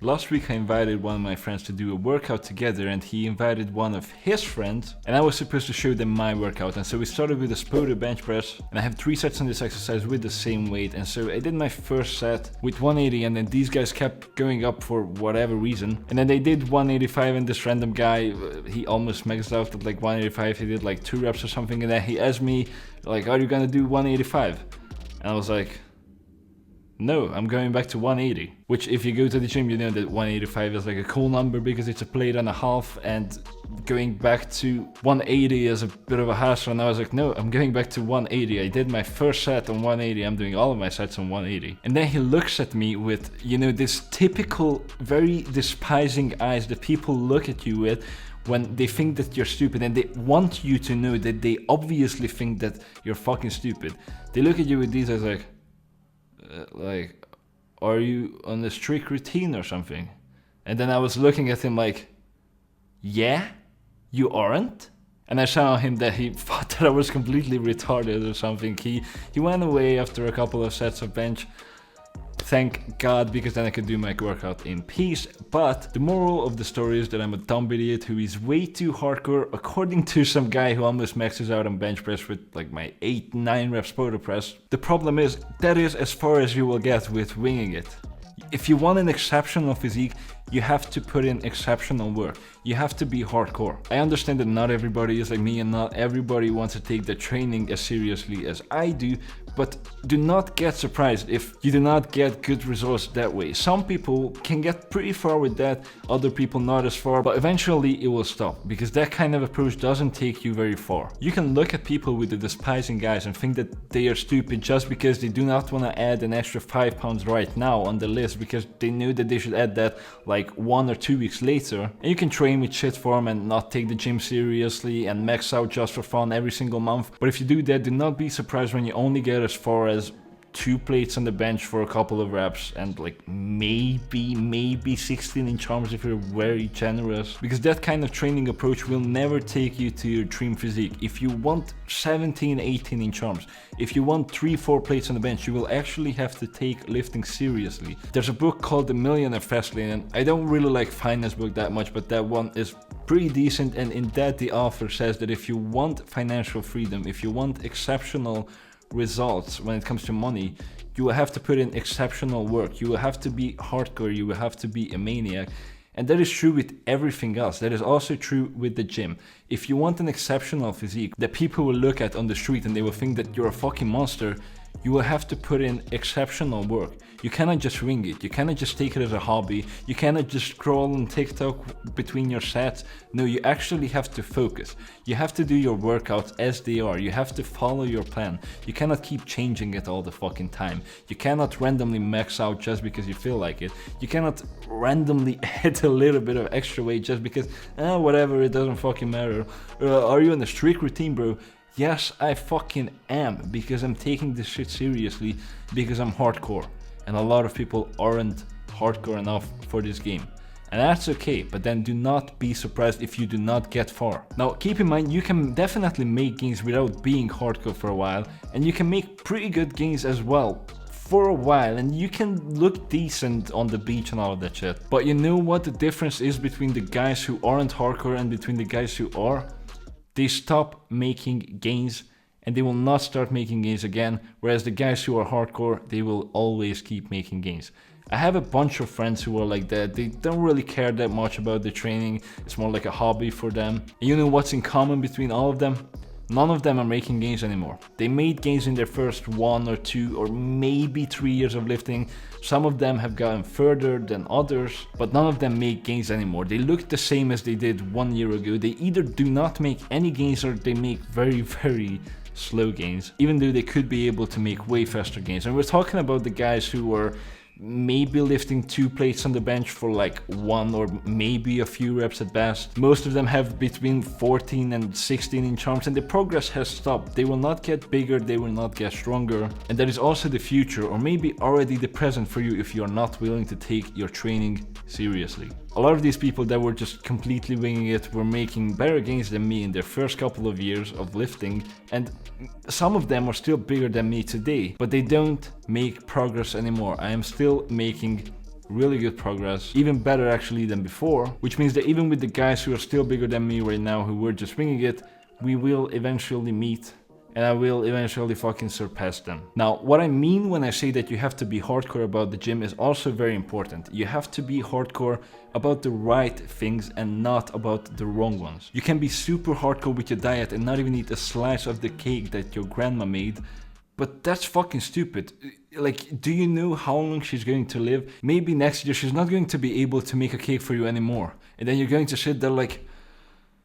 Last week I invited one of my friends to do a workout together, and he invited one of his friends, and I was supposed to show them my workout. And so we started with a Spoto bench press, and I have 3 sets on this exercise with the same weight. And so I did my first set with 180, and then these guys kept going up for whatever reason. And then they did 185, and this random guy, he almost maxed out at like 185. He did like 2 reps or something, and then he asked me like, are you gonna do 185? And I was like, no, I'm going back to 180. Which, if you go to the gym, you know that 185 is like a cool number because it's a plate and a half, and going back to 180 is a bit of a hassle. And I was like, no, I'm going back to 180. I did my first set on 180. I'm doing all of my sets on 180. And then he looks at me with, you know, this typical, very despising eyes that people look at you with when they think that you're stupid, and they want you to know that they obviously think that you're fucking stupid. They look at you with these eyes like, are you on a strict routine or something? And then I was looking at him like, yeah, you aren't? And I saw him that he thought that I was completely retarded or something. He went away after a couple of sets of bench. Thank God, because then I could do my workout in peace. But the moral of the story is that I'm a dumb idiot who is way too hardcore, according to some guy who almost maxes out on bench press with like my 8-9 reps Spoto press. The problem is, that is as far as you will get with winging it. If you want an exceptional physique, you have to put in exceptional work. You have to be hardcore. I understand that not everybody is like me, and not everybody wants to take the training as seriously as I do, but do not get surprised if you do not get good results that way. Some people can get pretty far with that, other people not as far, but eventually it will stop, because that kind of approach doesn't take you very far. You can look at people with the despising eyes and think that they are stupid just because they do not want to add an extra 5 pounds right now on the list, because they knew that they should add that like 1 or 2 weeks later. And you can train with shit form and not take the gym seriously and max out just for fun every single month. But if you do that, do not be surprised when you only get as far as 2 plates on the bench for a couple of reps and like maybe 16-inch arms if you're very generous, because that kind of training approach will never take you to your dream physique. If you want 17-18-inch arms, if you want 3-4 plates on the bench, you will actually have to take lifting seriously. There's a book called The Millionaire Fastlane, and I don't really like finance book that much, but that one is pretty decent. And in that, the author says that if you want financial freedom, if you want exceptional results when it comes to money, you will have to put in exceptional work. You will have to be hardcore. You will have to be a maniac. And that is true with everything else. That is also true with the gym. If you want an exceptional physique that people will look at on the street and they will think that you're a fucking monster, you will have to put in exceptional work. You cannot just wing it. You cannot just take it as a hobby. You cannot just scroll on TikTok between your sets. No, you actually have to focus. You have to do your workouts as they are. You have to follow your plan. You cannot keep changing it all the fucking time. You cannot randomly max out just because you feel like it. You cannot randomly add a little bit of extra weight just because, whatever, it doesn't fucking matter. Are you on a strict routine, bro? Yes, I fucking am, because I'm taking this shit seriously, because I'm hardcore. And a lot of people aren't hardcore enough for this game. And that's okay, but then do not be surprised if you do not get far. Now, keep in mind, you can definitely make gains without being hardcore for a while, and you can make pretty good gains as well for a while, and you can look decent on the beach and all of that shit. But you know what the difference is between the guys who aren't hardcore and between the guys who are? They stop making gains and they will not start making gains again, whereas the guys who are hardcore, they will always keep making gains. I have a bunch of friends who are like that. They don't really care that much about the training. It's more like a hobby for them. And you know what's in common between all of them? None of them are making gains anymore. They made gains in their first 1 or 2 or maybe 3 years of lifting. Some of them have gotten further than others, but none of them make gains anymore. They look the same as they did 1 year ago. They either do not make any gains or they make very slow gains, even though they could be able to make way faster gains. And we're talking about the guys who were maybe lifting 2 plates on the bench for like 1 or maybe a few reps at best. Most of them have between 14 and 16-inch arms, and the progress has stopped. They will not get bigger, they will not get stronger, and that is also the future, or maybe already the present for you if you are not willing to take your training seriously. A lot of these people that were just completely winging it were making better gains than me in their first couple of years of lifting, and some of them are still bigger than me today, but they don't make progress anymore. I am still making really good progress, even better actually than before, which means that even with the guys who are still bigger than me right now, who were just winging it, we will eventually meet and I will eventually fucking surpass them. Now, what I mean when I say that you have to be hardcore about the gym is also very important. You have to be hardcore about the right things and not about the wrong ones. You can be super hardcore with your diet and not even eat a slice of the cake that your grandma made, but that's fucking stupid. Like, do you know how long she's going to live? Maybe next year she's not going to be able to make a cake for you anymore. And then you're going to sit there like,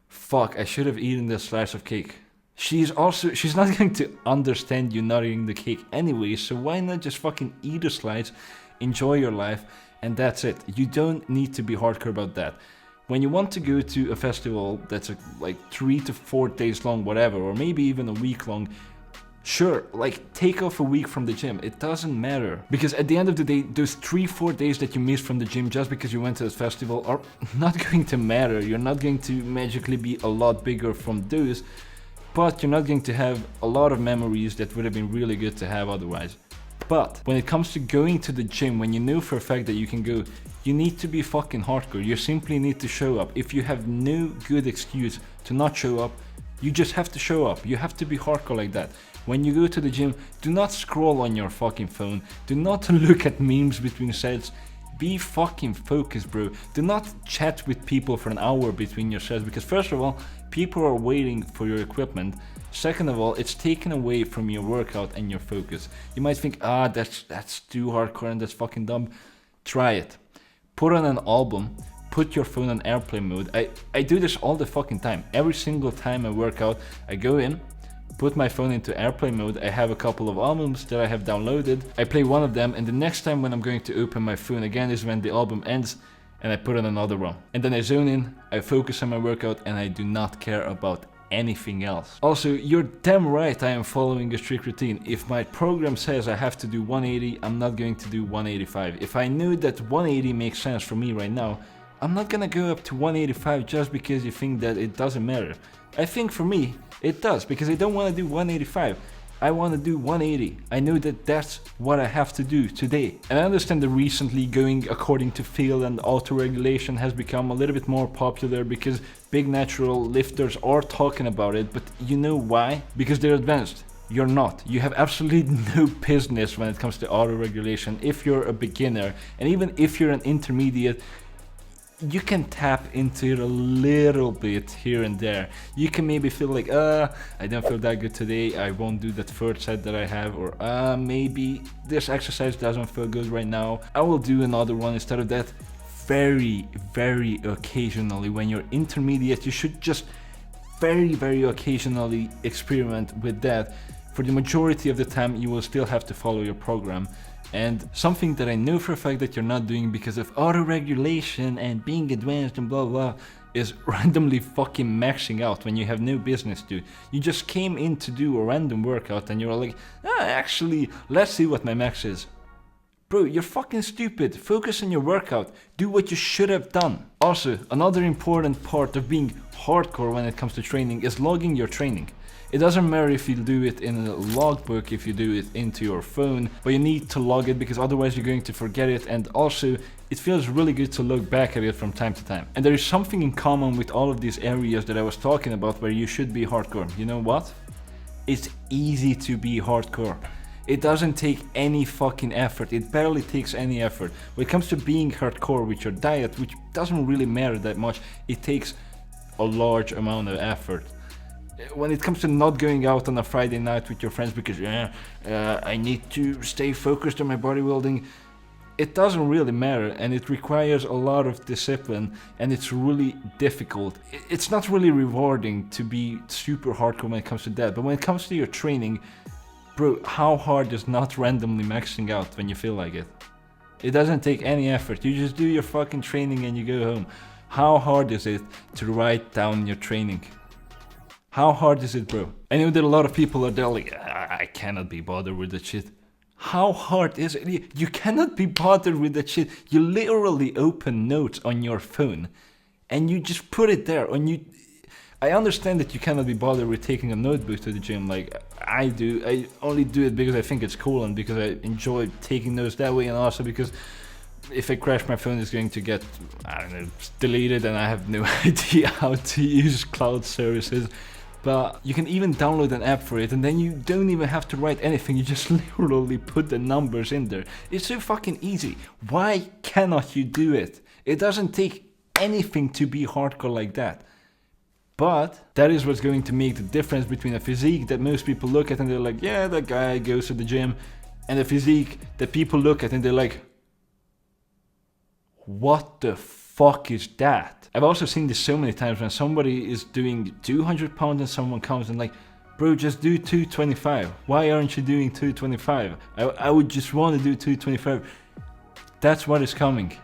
fuck, I should have eaten this slice of cake. She's not going to understand you not eating the cake anyway, so why not just fucking eat a slice, enjoy your life, and that's it. You don't need to be hardcore about that. When you want to go to a festival that's like 3 to 4 days long, whatever, or maybe even a week long, sure, like take off a week from the gym. It doesn't matter. Because at the end of the day, those 3-4 days that you missed from the gym just because you went to this festival are not going to matter. You're not going to magically be a lot bigger from those, but you're not going to have a lot of memories that would have been really good to have otherwise. But when it comes to going to the gym, when you know for a fact that you can go, you need to be fucking hardcore. You simply need to show up. If you have no good excuse to not show up, you just have to show up. You have to be hardcore like that. When you go to the gym, do not scroll on your fucking phone. Do not look at memes between sets. Be fucking focused, bro. Do not chat with people for an hour between your sets, because first of all, people are waiting for your equipment. Second of all, it's taken away from your workout and your focus. You might think, that's too hardcore and that's fucking dumb. Try it. Put on an album, put your phone on airplane mode. I do this all the fucking time. Every single time I work out, I go in, put my phone into airplane mode. I have a couple of albums that I have downloaded. I play one of them, and the next time when I'm going to open my phone again is when the album ends, and I put on another one. And then I zone in, I focus on my workout, and I do not care about anything else. Also, you're damn right I am following a strict routine. If my program says I have to do 180, I'm not going to do 185. If I knew that 180 makes sense for me right now, I'm not gonna go up to 185 just because you think that it doesn't matter. I think for me, it does, because I don't want to do 185. I want to do 180. I know that that's what I have to do today. And I understand that recently going according to feel and auto-regulation has become a little bit more popular because big natural lifters are talking about it, but you know why? Because they're advanced. You're not. You have absolutely no business when it comes to auto-regulation if you're a beginner, and even if you're an intermediate, you can tap into it a little bit here and there. You can maybe feel like, I don't feel that good today, I won't do that third set that I have, or maybe this exercise doesn't feel good right now, I will do another one instead of that. Very, very occasionally, when you're intermediate, you should just very occasionally experiment with that. For the majority of the time, you will still have to follow your program. And something that I know for a fact that you're not doing because of auto-regulation and being advanced and blah blah is randomly fucking maxing out when you have no business to. You just came in to do a random workout and you're like, actually, let's see what my max is. Bro, you're fucking stupid. Focus on your workout. Do what you should have done. Also, another important part of being hardcore when it comes to training is logging your training. It doesn't matter if you do it in a logbook, if you do it into your phone, but you need to log it because otherwise you're going to forget it, and also it feels really good to look back at it from time to time. And there is something in common with all of these areas that I was talking about where you should be hardcore. You know what? It's easy to be hardcore. It doesn't take any fucking effort. It barely takes any effort. When it comes to being hardcore with your diet, which doesn't really matter that much, it takes a large amount of effort. When it comes to not going out on a Friday night with your friends because I need to stay focused on my bodybuilding, it doesn't really matter, and it requires a lot of discipline, and it's really difficult. It's not really rewarding to be super hardcore when it comes to that, but when it comes to your training, bro, how hard is not randomly maxing out when you feel like it? It doesn't take any effort. You just do your fucking training and you go home. How hard is it to write down your training? How hard is it, bro? I know that a lot of people are there like, I cannot be bothered with that shit. How hard is it? You cannot be bothered with that shit. You literally open notes on your phone and you just put it there. I understand that you cannot be bothered with taking a notebook to the gym like I do. I only do it because I think it's cool and because I enjoy taking notes that way, and also because if I crash, my phone is going to get, I don't know, deleted, and I have no idea how to use cloud services. But you can even download an app for it, and then you don't even have to write anything, you just literally put the numbers in there. It's so fucking easy. Why cannot you do it? It doesn't take anything to be hardcore like that. But that is what's going to make the difference between a physique that most people look at and they're like, yeah, that guy goes to the gym, and a physique that people look at and they're like, what the fuck is that? I've also seen this so many times when somebody is doing 200 pounds and someone comes and like, bro, just do 225. Why aren't you doing 225? I would just want to do 225. That's what is coming.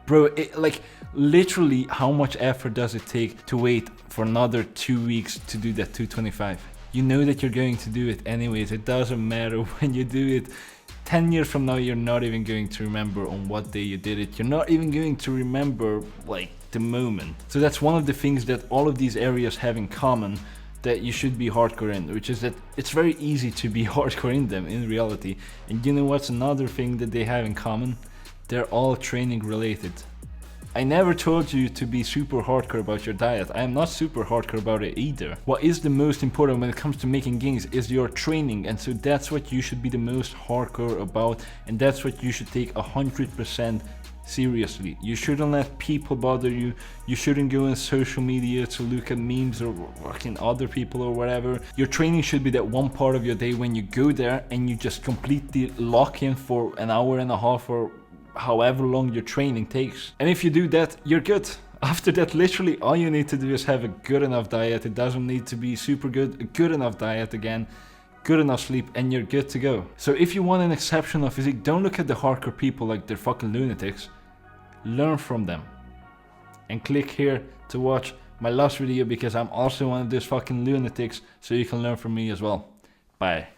Bro, like, literally, how much effort does it take to wait for another 2 weeks to do that 225? You know that you're going to do it anyways. It doesn't matter when you do it. 10 years from now, you're not even going to remember on what day you did it. You're not even going to remember, like, the moment. So that's one of the things that all of these areas have in common that you should be hardcore in, which is that it's very easy to be hardcore in them in reality. And you know what's another thing that they have in common? They're all training related. I never told you to be super hardcore about your diet. I am not super hardcore about it either. What is the most important when it comes to making gains is your training, and so that's what you should be the most hardcore about, and that's what you should take 100% seriously. You shouldn't let people bother you. You shouldn't go on social media to look at memes or fucking other people or whatever. Your training should be that one part of your day when you go there and you just completely lock in for an hour and a half or however long your training takes. And if you do that, you're good. After that, literally all you need to do is have a good enough diet. It doesn't need to be super good. A good enough diet again, good enough sleep, and you're good to go. So if you want an exceptional physique, don't look at the hardcore people like they're fucking lunatics. Learn from them. And click here to watch my last video because I'm also one of those fucking lunatics, so you can learn from me as well. Bye.